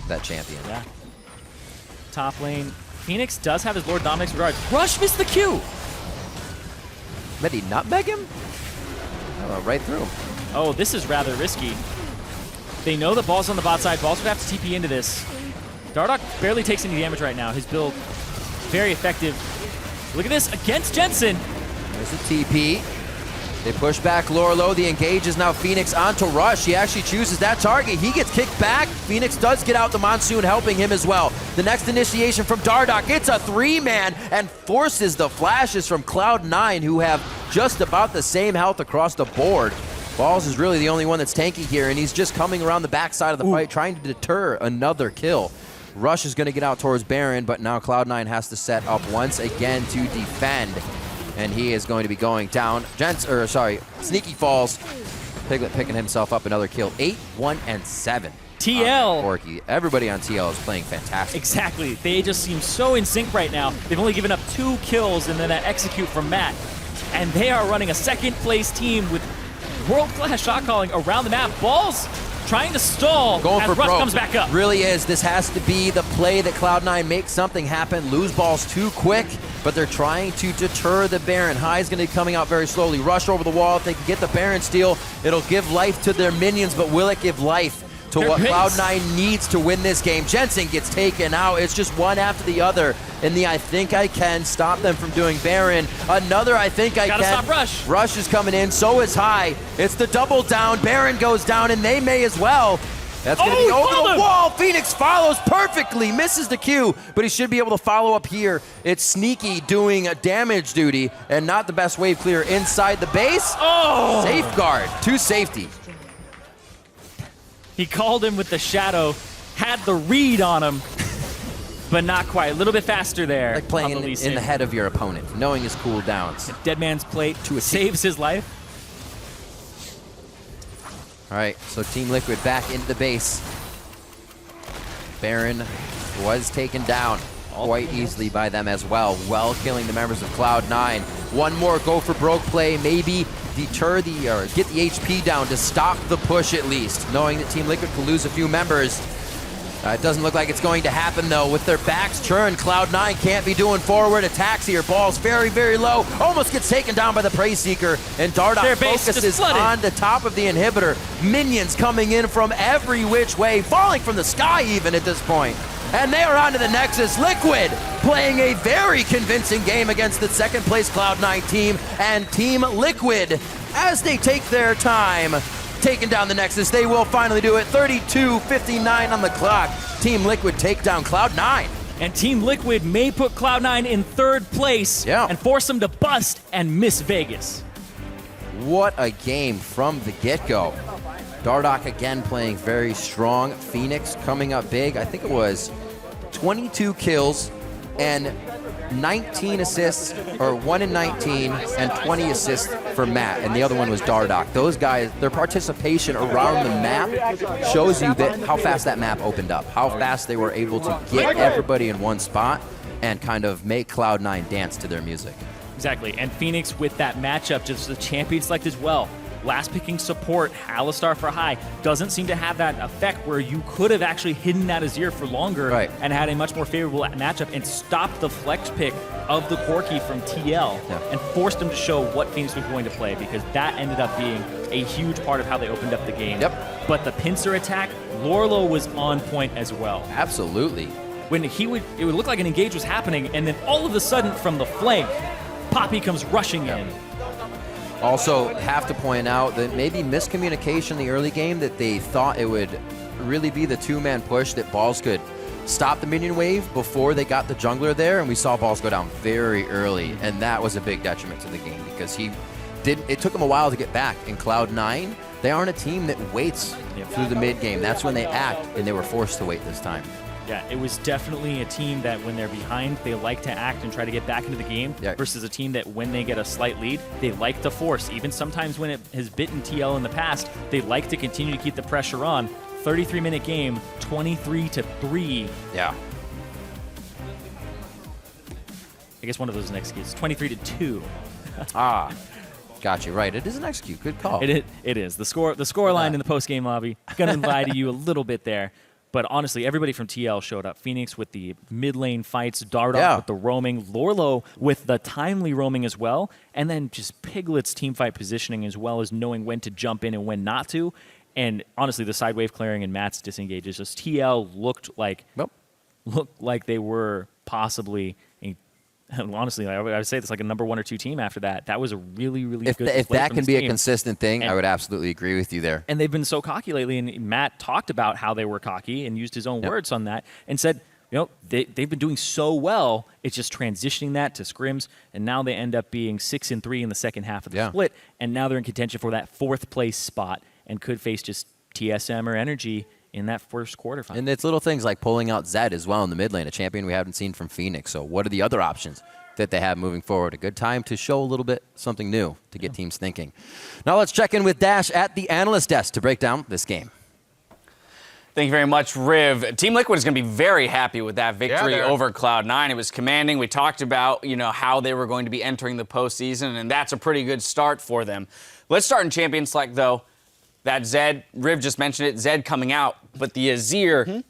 that champion. Yeah. Top lane. Phoenix does have his Lord Dominic's regards. Rush missed the Q! Did he nutmeg him? Oh, right through him. Oh, this is rather risky. They know the ball's on the bot side. Balls would have to TP into this. Dardoch barely takes any damage right now. His build, very effective. Look at this, against Jensen. There's a TP. They push back Lorlo. The engage is now Phoenix onto Rush. He actually chooses that target. He gets kicked back. Phoenix does get out the Monsoon, helping him as well. The next initiation from Dardoch. It's a 3-man and forces the flashes from Cloud9, who have just about the same health across the board. Balls is really the only one that's tanky here, and he's just coming around the backside of the fight, trying to deter another kill. Rush is going to get out towards Baron, but now Cloud9 has to set up once again to defend. and he is going to be going down. Sneaky falls. Piglet picking himself up another kill. 8, 1, and 7. TL. Corki. Everybody on TL is playing fantastic. Exactly. They just seem so in sync right now. They've only given up 2 kills and then an execute from Matt. And they are running a second-place team with world-class shot calling around the map. Balls trying to stall Going as for Rush broke. comes back up. Really is. This has to be the play that Cloud9 makes something happen. Lose balls too quick, but they're trying to deter the Baron. High's going to be coming out very slowly. Rush over the wall. If they can get the Baron steal, it'll give life to their minions, but will it give life to what Cloud9 needs to win this game? Jensen gets taken out. It's just one after the other. In the I think I can stop them from doing Baron. Another I think I Gotta can. stop Rush. Rush is coming in. So is High. It's the double down. Baron goes down, and they may as well. That's going to be over the wall. Phoenix follows perfectly. Misses the Q, but he should be able to follow up here. It's Sneaky doing a damage duty, and not the best wave clear inside the base. Oh! Safeguard to safety. He called him with the shadow, had the read on him, but not quite. A little bit faster there. Like playing on the in the head of your opponent, knowing his cooldowns. Dead Man's Plate saves his life. All right, so Team Liquid back into the base. Baron was taken down quite easily by them as well, killing the members of Cloud9. One more go for broke play, maybe deter or get the HP down to stop the push at least, knowing that Team Liquid could lose a few members. It doesn't look like it's going to happen though. With their backs turned, Cloud9 can't be doing forward attacks here. Ball's very, very low. Almost gets taken down by the Prey Seeker, and Dardoch focuses on the top of the inhibitor. Minions coming in from every which way, falling from the sky even at this point. And they are on to the Nexus. Liquid playing a very convincing game against the second place Cloud9 team, and Team Liquid, as they take their time, taking down the Nexus. They will finally do it. 32:59 on the clock. Team Liquid take down Cloud9. And Team Liquid may put Cloud9 in 3rd place and force them to bust and miss Vegas. What a game from the get-go. Dardoch again playing very strong. Phoenix coming up big. I think it was 22 kills and 19 assists, or 1 in 19, and 20 assists for Matt, and the other one was Dardoch. Those guys, their participation around the map shows you that how fast that map opened up, how fast they were able to get everybody in one spot and kind of make Cloud9 dance to their music. Exactly, and Phoenix with that matchup, just the champion select as well. Last picking support, Alistar for High, doesn't seem to have that effect where you could have actually hidden that Azir for longer and had a much more favorable matchup and stopped the flex pick of the Corki from TL and forced them to show what Phoenix was going to play, because that ended up being a huge part of how they opened up the game. But the pincer attack, Lorlo was on point as well. Absolutely. When it would look like an engage was happening, and then all of a sudden from the flank, Poppy comes rushing in. Also, have to point out that maybe miscommunication in the early game, that they thought it would really be the 2-man push, that Balls could stop the minion wave before they got the jungler there, and we saw Balls go down very early, and that was a big detriment to the game because it took him a while to get back. In Cloud9, they aren't a team that waits through the mid game. That's when they act, and they were forced to wait this time. Yeah, it was definitely a team that when they're behind, they like to act and try to get back into the game versus a team that when they get a slight lead, they like to force. Even sometimes when it has bitten TL in the past, they like to continue to keep the pressure on. 33-minute game, 23-3. Yeah. I guess one of those next keys, 23-2. Got you right. It is an execute. Good call. It is. The score line in the post-game lobby, gonna lie to you a little bit there. But honestly, everybody from TL showed up. Phoenix with the mid lane fights, Dardoch with the roaming, Lorlo with the timely roaming as well, and then just Piglet's teamfight positioning as well as knowing when to jump in and when not to. And honestly, the side wave clearing and Matt's disengages, just TL looked like they were possibly honestly, I would say it's like a number 1 or 2 team after that. That was a really, really good If that can be team. a consistent thing, I would absolutely agree with you there. And they've been so cocky lately, and Matt talked about how they were cocky and used his own words on that and said, they've been doing so well, it's just transitioning that to scrims, and now they end up being 6-3 in the second half of the split, and now they're in contention for that 4th place spot and could face just TSM or Energy in that first quarterfinal. And it's little things like pulling out Zed as well in the mid lane, a champion we haven't seen from Phoenix. So what are the other options? that they have moving forward. A good time to show a little bit something new to get teams thinking. Now let's check in with Dash at the analyst desk to break down this game. Thank you very much, Riv. Team Liquid is going to be very happy with that victory over Cloud9. It was commanding. We talked about, how they were going to be entering the postseason, and that's a pretty good start for them. Let's start in Champions Select, though. That Zed, Riv just mentioned it, Zed coming out, but the Azir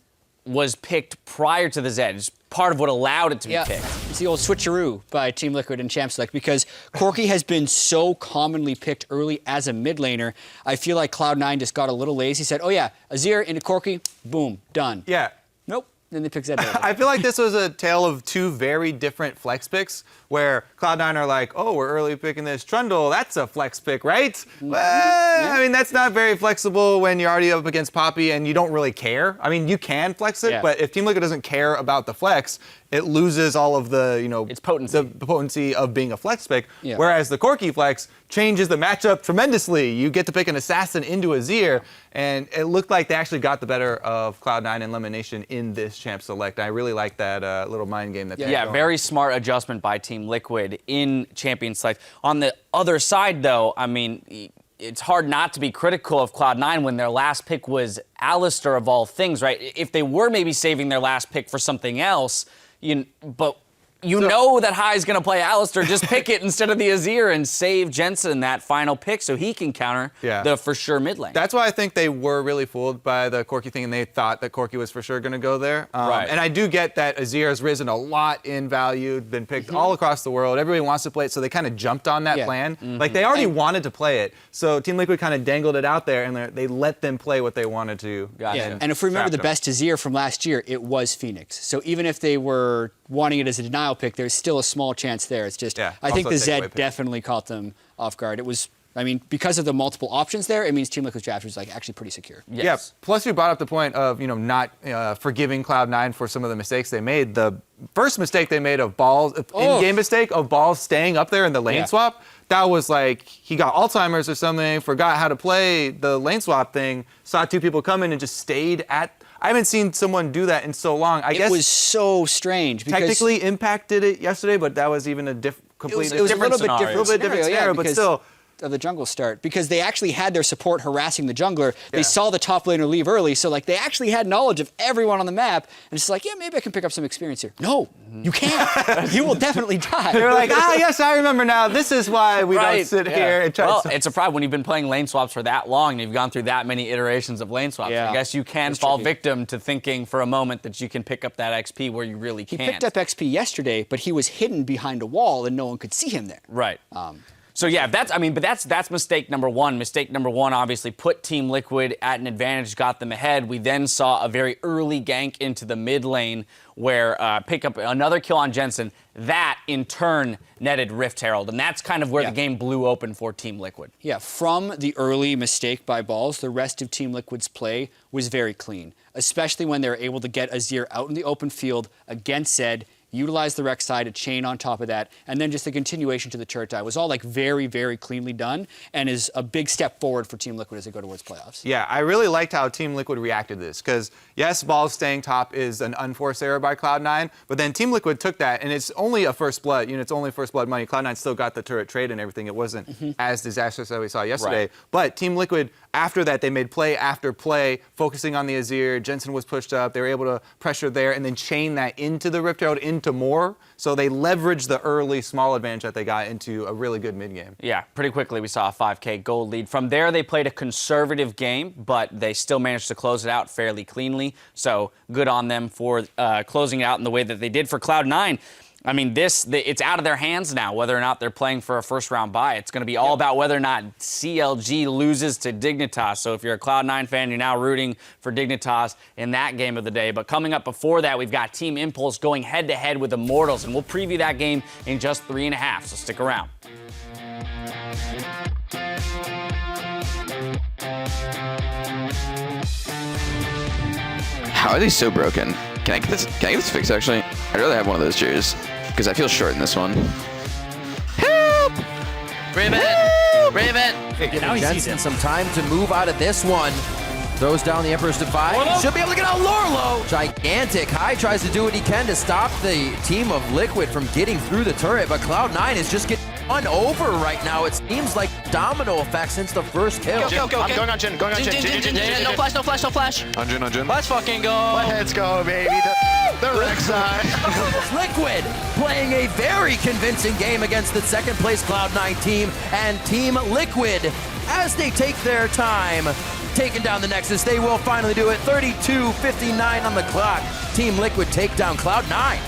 was picked prior to the Zed. It's part of what allowed it to be picked. It's the old switcheroo by Team Liquid and Champ Select because Corki has been so commonly picked early as a mid laner. I feel like Cloud9 just got a little lazy. Said, oh yeah, Azir into Corki, boom, done. Yeah. Nope. Then they picked Zed. I feel like this was a tale of two very different flex picks where Cloud9 are like, oh, we're early picking this Trundle. That's a flex pick, right? Well, I mean, that's not very flexible when you're already up against Poppy and you don't really care. I mean, you can flex it, but if Team Liquid doesn't care about the flex, it loses all of the, its potency. The potency of being a flex pick. Yeah. Whereas the Corki flex changes the matchup tremendously. You get to pick an assassin into Azir, and it looked like they actually got the better of Cloud9 and Elimination in this Champ Select. I really like that little mind game that they're going. Very smart adjustment by Team Liquid in Champions Select. On the other side, though, I mean, it's hard not to be critical of Cloud9 when their last pick was Alistar of all things, right? If they were maybe saving their last pick for something else, but you know that Hai's going to play Alistar. Just pick it instead of the Azir and save Jensen that final pick so he can counter the for sure mid lane. That's why I think they were really fooled by the Corki thing, and they thought that Corki was for sure going to go there. And I do get that Azir has risen a lot in value, been picked all across the world. Everybody wants to play it, so they kind of jumped on that plan. Like, they already wanted to play it, so Team Liquid kind of dangled it out there, and they let them play what they wanted to. And if we remember the best Azir from last year, it was Phoenix. So even if they were wanting it as a denial pick, there's still a small chance there. It's just, I think the Zed definitely caught them off guard. It was, I mean, because of the multiple options there, it means Team Liquid's draft was actually pretty secure. Yeah, plus you brought up the point of, not forgiving Cloud9 for some of the mistakes they made. The first mistake they made of Balls, in-game mistake of Balls staying up there in the lane swap, that was like, he got Alzheimer's or something, forgot how to play the lane swap thing, saw two people come in and just stayed at. I haven't seen someone do that in so long. I guess it was so strange. Because technically impacted it yesterday, but that was even a completely different scenario, but still. Of the jungle start, because they actually had their support harassing the jungler. They saw the top laner leave early, so like they actually had knowledge of everyone on the map, and it's like, yeah, maybe I can pick up some experience here. No, you can't. You will definitely die. They're like, yes, I remember now. This is why we don't sit here and try to... it's a problem when you've been playing lane swaps for that long and you've gone through that many iterations of lane swaps. I guess you can fall victim to thinking for a moment that you can pick up that XP where you really can't. He picked up XP yesterday, but he was hidden behind a wall and no one could see him there. Right. So yeah, that's mistake number one. Mistake number one obviously put Team Liquid at an advantage, got them ahead. We then saw a very early gank into the mid lane where pick up another kill on Jensen. That in turn netted Rift Herald, and that's kind of where the game blew open for Team Liquid. Yeah, from the early mistake by Balls, the rest of Team Liquid's play was very clean, especially when they were able to get Azir out in the open field against Zed, utilize the Rek'Sai to chain on top of that, and then just the continuation to the turret die was all like very, very cleanly done and is a big step forward for Team Liquid as they go towards playoffs. Yeah, I really liked how Team Liquid reacted to this because, yes, Balls staying top is an unforced error by Cloud9, but then Team Liquid took that, and it's only a first blood. It's only first blood money. Cloud9 still got the turret trade and everything. It wasn't as disastrous as we saw yesterday. But Team Liquid, after that, they made play after play, focusing on the Azir. Jensen was pushed up. They were able to pressure there and then chain that into the Rift Herald, into more. So they leveraged the early small advantage that they got into a really good mid game. Yeah, pretty quickly we saw a 5K gold lead. From there, they played a conservative game, but they still managed to close it out fairly cleanly. So good on them for closing it out in the way that they did for Cloud9. I mean, it's out of their hands now, whether or not they're playing for a first-round bye. It's going to be all about whether or not CLG loses to Dignitas. So if you're a Cloud9 fan, you're now rooting for Dignitas in that game of the day. But coming up before that, we've got Team Impulse going head-to-head with Immortals, and we'll preview that game in just 3.5, so stick around. How are these so broken? Can I get this fixed, actually? I'd rather have one of those cheers, because I feel short in this one. Help! Riven! Riven! Giving Jensen some time to move out of this one. Throws down the Emperor's Defy. Should be able to get out Lorlo. Gigantic. High tries to do what he can to stop the team of Liquid from getting through the turret, but Cloud9 is just getting run over right now. It seems like domino effect since the first kill. I'm going on Jin. No flash, no flash, no flash. On Jin. Let's fucking go. Let's go, baby. The Rek'Sai. Liquid playing a very convincing game against the second place Cloud9 team, and Team Liquid, as they take their time taking down the Nexus, they will finally do it. 32:59 on the clock. Team Liquid take down Cloud9.